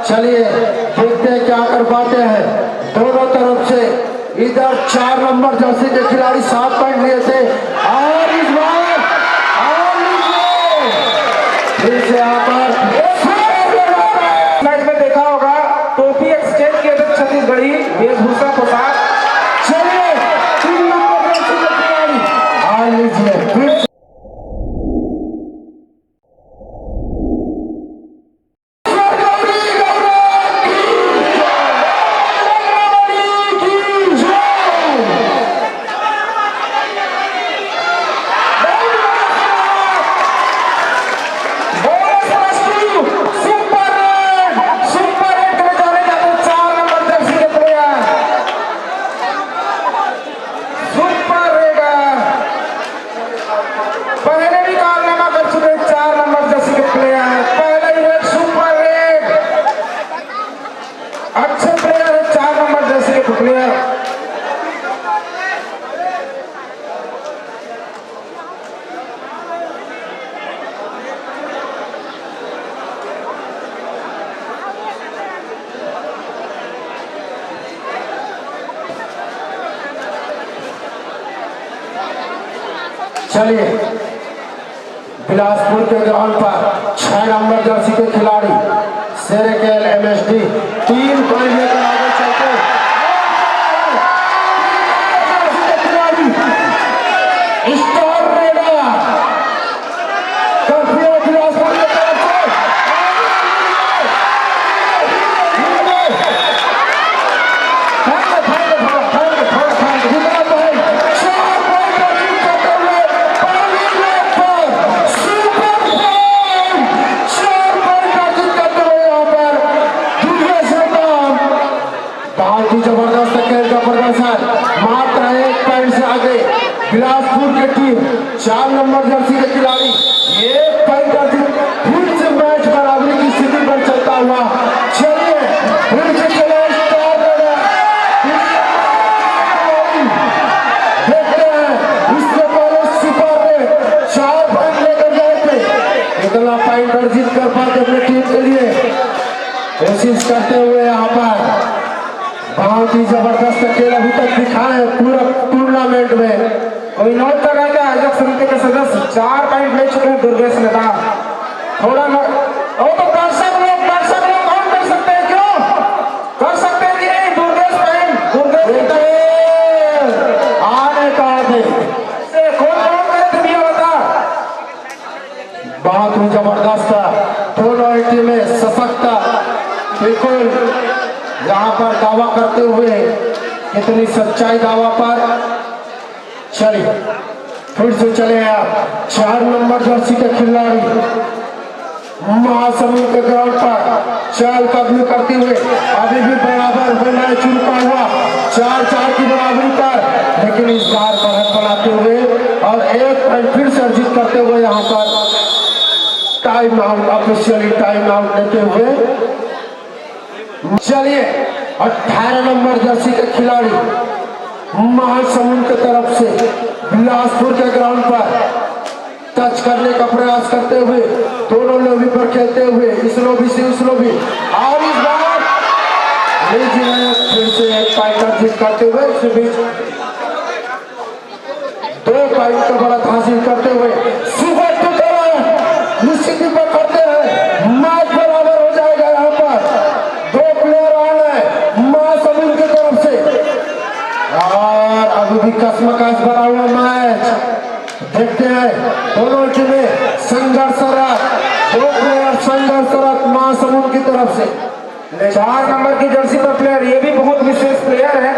चलिए देखते हैं क्या कर पाते हैं। दोनों तरफ से इधर 4 नंबर जर्सी के खिलाड़ी 7 पॉइंट लिए थे और इस बार फिर से यहाँ पर मैच में देखा होगा टोपी एक्सचेंज के अंदर छत्तीसगढ़ी वेशभूषा पोशाक। चलिए 3 नंबर जर्सी के खिलाड़ी आ लीजिए फिर चलिए बिलासपुर के ग्राउंड पर 6 नंबर जर्सी के खिलाड़ी सेरेकेल एमएसडी 3 पॉइंट लेकर आगे चलते स्टार रेडर कर्फ्यू बिलासपुर की तरफ से जबरदस्त खेल का प्रदर्शन। मात्र 1 पॉइंट से आगे बिलासपुर की टीम 4 नंबर जर्सी के खिलाड़ी 1 पॉइंट अर्जित फिर से मैच बराबरी की स्थिति पर चलता हुआ। चलिए फिर से चले स्टार रेडर देखते हैं। इससे पहले सुपर में 4 पॉइंट लेकर गए थे, इतना पॉइंट अर्जित कर पाते अपनी टीम के लिए कोशिश करते हुए यहाँ पर बहुत ही जबरदस्त खेल अभी तक दिखाए पूरा टूर्नामेंट में। कोई नोट लगा के आयोजक समिति के सदस्य 4 पॉइंट ले चुके हैं दुर्गेश नेता। थोड़ा तो दर्शक लोग कौन कर सकते हैं, क्यों कर सकते हैं कि नहीं? दुर्गेश पॉइंट दुर्गेश आने का दे कौन करे दिया बता। बहुत ही जबरदस्त दोनों ही टीमें सशक्त बिल्कुल यहाँ पर दावा करते हुए कितनी सच्चाई दावा पर। चलिए फिर से चले आप 4 नंबर जर्सी के खिलाड़ी महासमुंद के ग्राउंड पर चहल कदमी करते हुए अभी भी बराबर होना चुका हुआ 4-4 की बराबरी पर, लेकिन इस बार बढ़त बनाते हुए और 1 पॉइंट फिर से अर्जित करते हुए यहाँ पर time out officially time out लेते हुए। चलिए 18 नंबर जर्सी के खिलाड़ी महासमुंद की तरफ से बिलासपुर के ग्राउंड पर टच करने का प्रयास करते हुए दोनों लोबी पर खेलते हुए इस लोबी से उस लोबी और इस बार फिर से 1 पॉइंट अर्जित करते हुए इस बीच 2 पॉइंट का बढ़त हासिल करते हुए सुपर निश्चित पर करते हैं। मैच बराबर हो जाएगा। यहाँ पर 2 प्लेयर आए महासमुंद की तरफ से और अभी भी कसमकस भरा हुआ मैच देखते हैं। दोनों टीमें संघर्षरत, 2 प्लेयर संघर्षरत महासमुंद की तरफ से। 4 नंबर की जर्सी पर प्लेयर, ये भी बहुत विशेष प्लेयर है।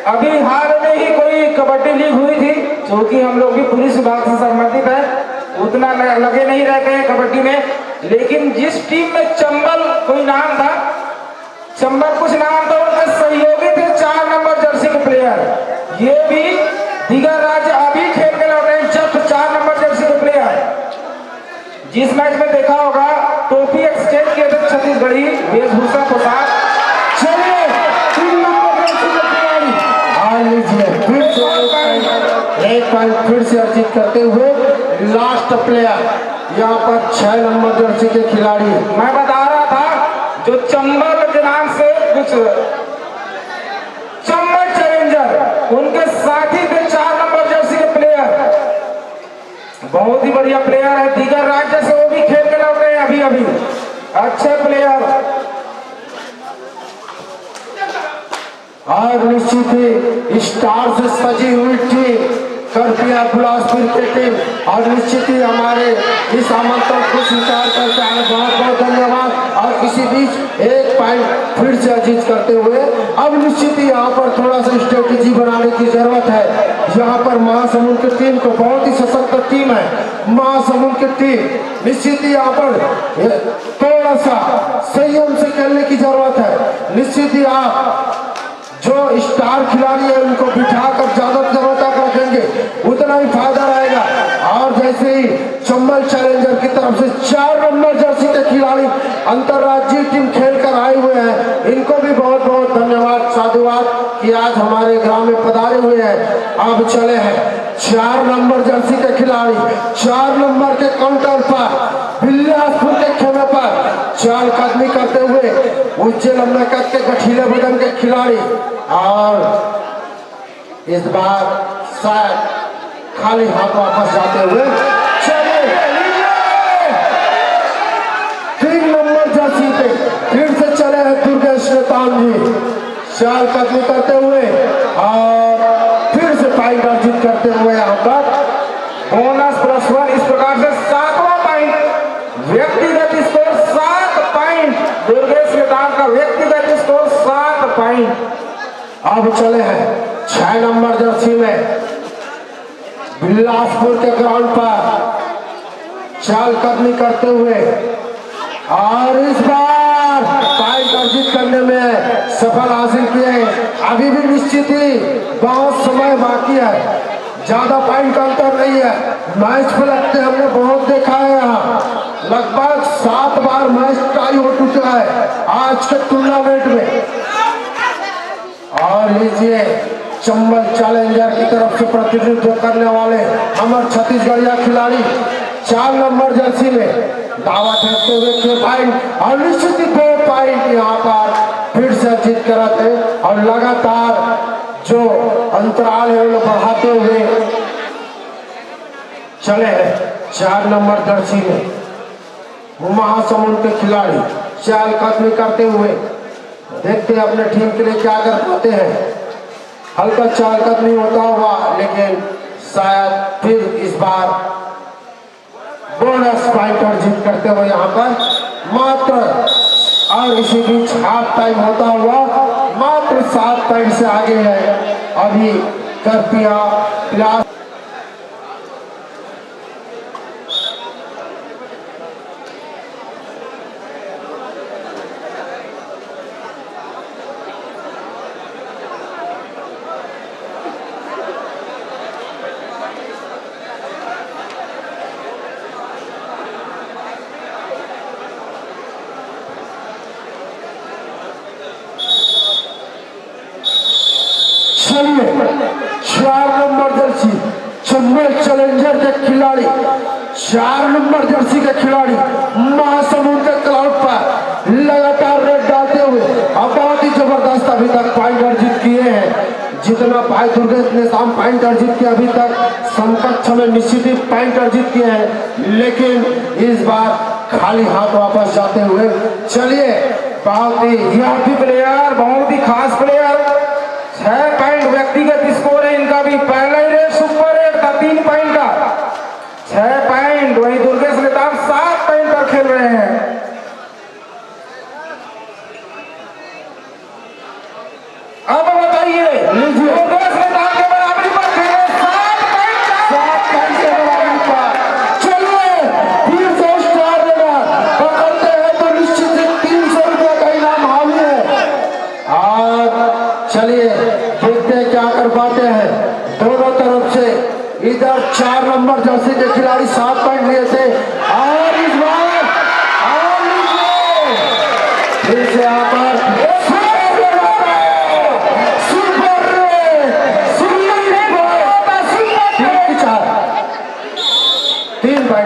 अभी हाल में ही कोई कबड्डी लीग हुई थी, जो कि हम लोग भी पुलिस विभाग से संबंधित है, उतना लगे नहीं रहते हैं कबड्डी में, लेकिन जिस टीम में चंबल कोई नाम था, चंबल कुछ नाम था, उनके सहयोगी थे 4 नंबर जर्सी के प्लेयर। ये भी दीगर राज्य अभी खेल के लौटे हैं जब 4 नंबर जर्सी के प्लेयर। जिस मैच में देखा होगा टोपी एक्सचेंज के अंदर छत्तीसगढ़ी वेशभूषा पोशाक। लास्ट प्लेयर यहाँ पर 6 नंबर जर्सी के खिलाड़ी। मैं बता रहा था जो चंबल के नाम से कुछ चंबल चैलेंजर उनके साथी थे 4 नंबर जर्सी के प्लेयर, बहुत ही बढ़िया प्लेयर है। दीगर राज्य से वो भी खेल के लौटे हैं अभी अभी, अच्छे प्लेयर। और निश्चित ही स्टार से सजी हुई टीम करपिया बिलासपुर की टीम, और निश्चित ही हमारे इस आमंत्रण को स्वीकार करते हैं, बहुत बहुत धन्यवाद। और इसी बीच एक पॉइंट फिर से अजीत करते हुए अब निश्चित ही यहाँ पर थोड़ा सा स्ट्रेटेजी बनाने की जरूरत है। यहाँ पर महासमुंद की टीम को बहुत ही सशक्त टीम है, महासमुंद की टीम निश्चित ही यहाँ पर थोड़ा सा संयम से खेलने की जरूरत है। निश्चित ही आप जो स्टार खिलाड़ी है उनको बिठाकर ज्यादा देर तक रखेंगे उतना ही फायदा रहेगा। और जैसे ही चंबल चैलेंजर की तरफ से 4 नंबर जर्सी के खिलाड़ी अंतरराज्यीय टीम खेल कर आए हुए हैं, इनको भी बहुत बहुत धन्यवाद साधुवाद कि आज हमारे ग्राम में पधारे हुए हैं। अब चले हैं 4 नंबर जर्सी के खिलाड़ी 4 नंबर के काउंटर पर बिलासपुर के खेमे पर चाल कदमी करते हुए उज्जैन अम्बेडकर के गठीले बदन के खिलाड़ी, और इस बार शायद खाली हाथ वापस जाते हुए चलिए 3 नंबर जर्सी पे फिर से चले हैं दुर्गेश नेतान जी, चाल कदमी करते हुए और फिर से पॉइंट अर्जित करते हुए यहाँ पर बोनस +1। इस प्रकार से 7वां पॉइंट, व्यक्तिगत स्कोर 7 पॉइंट, दुर्गेश नेतान का व्यक्तिगत स्कोर 7 पॉइंट। अब चले हैं 6 नंबर जर्सी में बिलासपुर के ग्राउंड पर चाल कदमी करते हुए और इस बार पॉइंट अर्जित करने में सफल हासिल किए। अभी भी निश्चित ही बहुत समय बाकी है, ज्यादा पॉइंट का अंतर नहीं है। मैच पे लगते हमने बहुत देखा है, यहाँ लगभग 7 बार मैच टाई हो चुका है आज के टूर्नामेंट में। और लीजिए चंबल चैलेंजर की तरफ से प्रतिनिधित्व करने वाले हमारे छत्तीसगढ़िया खिलाड़ी 4 नंबर जर्सी में दावा ठहरते हुए 6 पॉइंट और निश्चित ही 2 पॉइंट यहाँ पर फिर से जीत कर थे। और लगातार जो अंतराल है वो बढ़ाते हुए चले हैं 4 नंबर जर्सी में महासमुंद के खिलाड़ी चाल कदमी करते हुए, देखते हैं अपने टीम के लिए क्या कर पाते हैं। हल्का चाल कदमी होता हुआ लेकिन शायद फिर इस बार बोनस पॉइंट अर्जित करते हुए यहाँ पर मात्र, और इसी बीच हाफ टाइम होता हुआ मात्र 7 पॉइंट से आगे है अभी करपिया बिलासपुर। चलिए 4 नंबर जर्सी चंबल चैलेंजर के खिलाड़ी 4 नंबर जर्सी के खिलाड़ी महासमुंद के क्राउड पर लगातार रेड डालते हुए अब बहुत ही जबरदस्त अभी तक पॉइंट अर्जित किए हैं। जितना दुर्गेश ने शाम पॉइंट अर्जित किया अभी तक समकक्ष में निश्चित ही पॉइंट अर्जित किए हैं, लेकिन इस बार खाली हाथ वापस जाते हुए चलिए बहुत ही प्लेयर, बहुत ही खास प्लेयर, 6 पॉइंट व्यक्तिगत स्कोर है इनका भी। पहला ही रेट सुपर रेट था 3 पॉइंट का, 6 पॉइंट। वही दुर्गेश नेतान 7 पॉइंट पर खेल रहे हैं। अब बताइए दुर्गेश नेतान के बराबरी पर खेले 7 पॉइंट के बराबरी पर। चलिए फिर से स्टार देना पकड़ते हैं तो निश्चित ही 300 रुपये का इनाम हावी है। और चलिए देखते हैं क्या कर पाते हैं। दोनों तरफ से इधर 4 नंबर जर्सी के खिलाड़ी 7 पॉइंट लिए थे और इस बार फिर से यहाँ पर 3 पॉइंट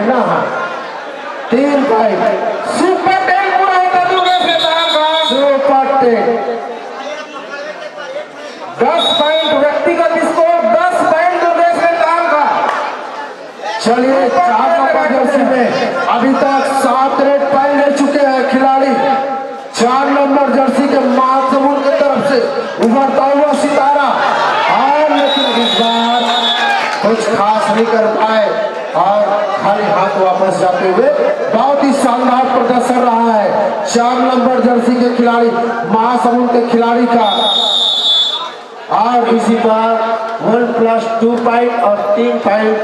कुछ खास नहीं कर पाए और खाली हाथ वापस जाते हुए बहुत ही शानदार प्रदर्शन रहा है 4 नंबर जर्सी के खिलाड़ी महासमुंद के खिलाड़ी का। और इसी पर 1+2 पॉइंट और 3 पॉइंट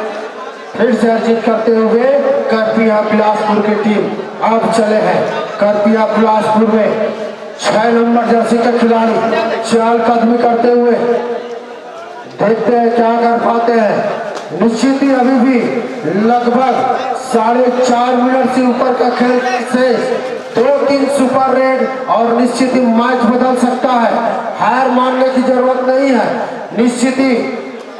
फिर से अर्जित करते हुए करपिया बिलासपुर की टीम अब चले हैं। करपिया बिलासपुर में 6 नंबर जर्सी के खिलाड़ी चहलकदमी करते हुए देखते हैं क्या कर पाते हैं। निश्चित ही अभी भी लगभग 4.5 मिनट से ऊपर का खेल से 2-3 सुपर रेड और निश्चित ही मैच बदल सकता है। हार मानने की जरूरत नहीं है। निश्चित ही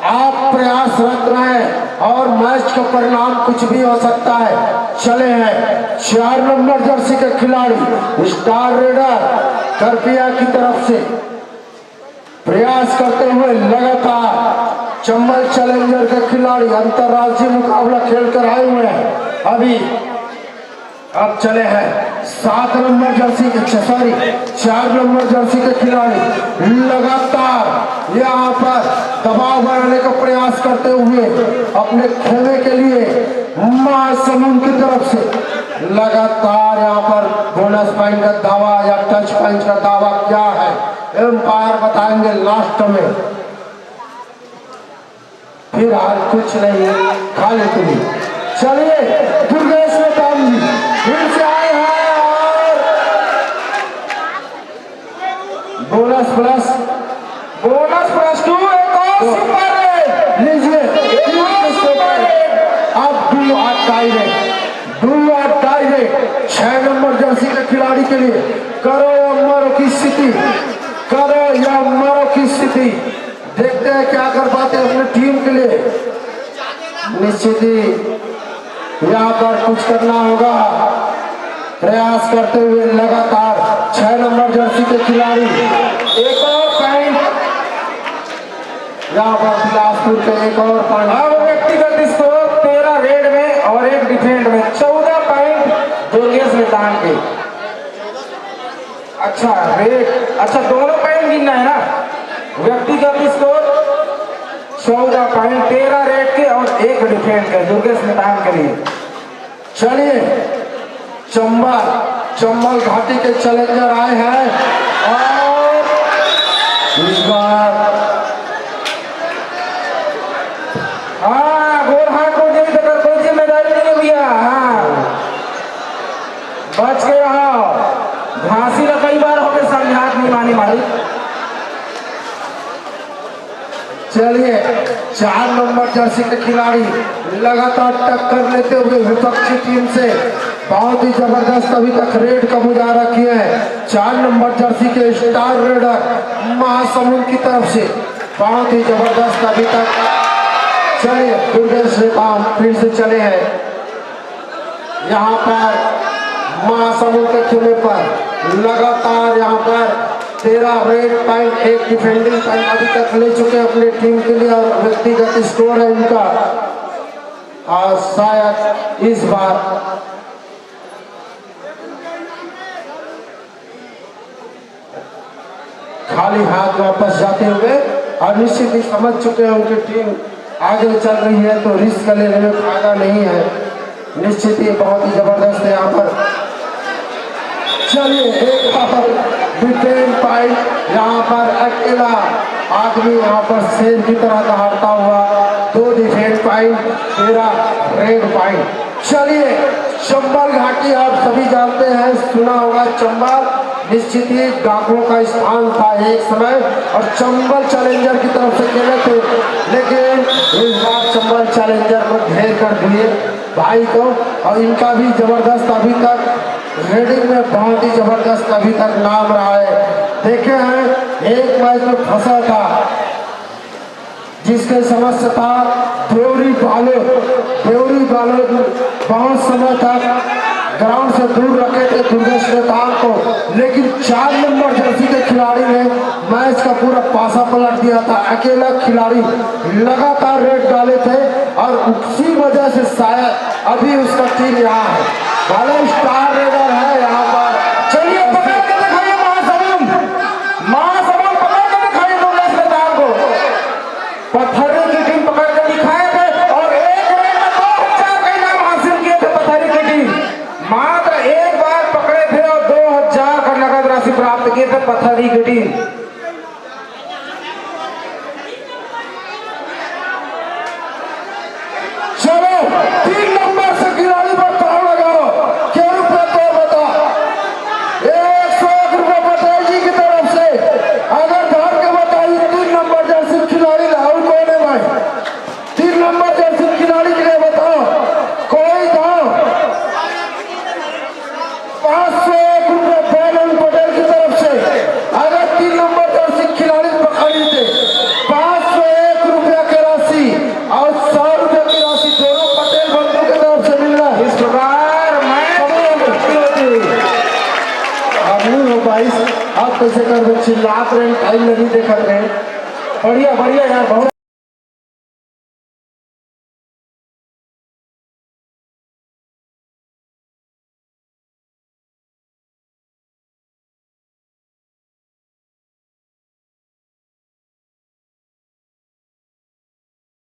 आप प्रयासरत रहें और मैच का परिणाम कुछ भी हो सकता है। चले हैं 4 नंबर जर्सी के खिलाड़ी स्टार रेडर करपिया की तरफ से प्रयास करते हुए लगातार चंबल चैलेंजर के खिलाड़ी अंतरराष्ट्रीय मुकाबला खेलकर आए हुए हैं। अभी अब चले हैं 7 नंबर जर्सी के 4 नंबर जर्सी के खिलाड़ी लगातार यहाँ पर दबाव बनाने का प्रयास करते हुए अपने खेमे के लिए महासमुंद की तरफ से लगातार यहाँ पर बोनस पॉइंट का दावा या टच पॉइंट का दावा क्या है एम्पायर बताएंगे लास्ट में। फिलहाल कुछ नहीं खाली तुम। चलिए दुर्गेश नेताम जी फिर से आए हैं और बोनस प्लस 2 एक और सुपर रेड लीजिए। अब डू और डायरेक्ट 6 नंबर जर्सी के खिलाड़ी के लिए करो या मरो की स्थिति, करो या मरो की स्थिति। देखते हैं क्या कर पाते हैं अपनी टीम के लिए। निश्चित ही यहाँ पर कुछ करना होगा। प्रयास करते हुए लगातार 6 नंबर जर्सी के खिलाड़ी एक और पॉइंट यहाँ पर बिलासपुर के एक और पॉइंट। अब व्यक्तिगत स्कोर 13 रेड में और 1 डिफेंड में 14 पॉइंट दुर्गेश नेताम के। अच्छा रेड, अच्छा दोनों पॉइंट गिनना है ना। व्यक्तिगत स्कोर 14 पॉइंट 13 रेड के और 1 डिफेंड के दुर्गेश नेताम के लिए। चलिए चंबल घाटी के चैलेंजर आए हैं और इस बार गोरहाट को जेल देकर कोई जिम्मेदारी नहीं है भैया। बच के रहो। झांसी का कई बार हो गए समझात नहीं मानी मारी। चलिए 4 नंबर जर्सी के खिलाड़ी लगातार टक्कर लेते हुए विपक्षी टीम से बहुत ही जबरदस्त अभी तक रेड का मुजाहरा किए हैं। 4 नंबर जर्सी के स्टार रेडर महासमुंद की तरफ से बहुत ही जबरदस्त अभी तक। चलिए दुर्गेश नेताम फिर से चले हैं यहाँ पर महासमुंद के खेमे पर लगातार यहाँ पर 13 रेड पॉइंट 1 डिफेंडिंग पॉइंट अभी तक ले चुके हैं अपनी टीम के लिए और व्यक्तिगत स्कोर है इनका। और शायद इस बार खाली हाथ वापस जाते हुए और निश्चित ही समझ चुके हैं उनकी टीम आगे चल रही है तो रिस्क लेने में फायदा नहीं है। निश्चित ही बहुत ही जबरदस्त है यहाँ पर। चलिए एक डिफेंड पॉइंट यहाँ पर अकेला आदमी यहाँ पर शेर की तरह दहाड़ता हुआ 2 डिफेंड पॉइंट 13 रेड पॉइंट। चलिए चंबल घाटी आप सभी जानते हैं, सुना होगा चंबल निश्चित ही डाकुओं का स्थान था एक समय और चंबल चैलेंजर की तरफ से खेले थे, लेकिन इस बार चंबल चैलेंजर को घेर कर दिए भाई को। और इनका भी जबरदस्त अभी तक रेडिंग में बहुत ही जबरदस्त अभी तक नाम रहा है। देखे हैं एक मैच में फंसा था जिसके समस्या था देवरी बालो बहुत समय तक ग्राउंड से दूर रखे थे दुर्गेश नेताम को, लेकिन 4 नंबर जर्सी के खिलाड़ी ने मैच का पूरा पासा पलट दिया था। अकेला खिलाड़ी लगातार रेड डाले थे और उसी वजह से शायद अभी उसका टीम यहाँ है। भले स्टार रेडर है यहाँ पर। चलिए पकड़ के दिखाइए महासमुंद पकड़ के दिखाइए दुर्गेश नेताम को। पत्थर की टीम पकड़ के दिखाए थे पत्थरी गिटी। चलो 3 नंबर से खिलाड़ी पर ताव लगाओ। क्या रुपये तो बता। 101 रुपये पटेल जी की तरफ से। अगर धार के बताइए 3 नंबर जर्सी खिलाड़ी राहुल कौन है भाई? 3 नंबर जर्सी खिलाड़ी के लिए बताओ कोई दाव। 501 रुपये बैलन पटेल की तरफ से। अगर 3 नंबर जर्सी खिलाड़ी पकड़ी थे 501 रुपये की राशि और 100 रुपये की राशि दोनों पटेल बंधु की तरफ से मिल रहा है। इस प्रकार मैं अगली हो 22 आप कैसे कर दो चिल्लात रहे टाइम नहीं देखा रहे। बढ़िया बढ़िया यार बहुत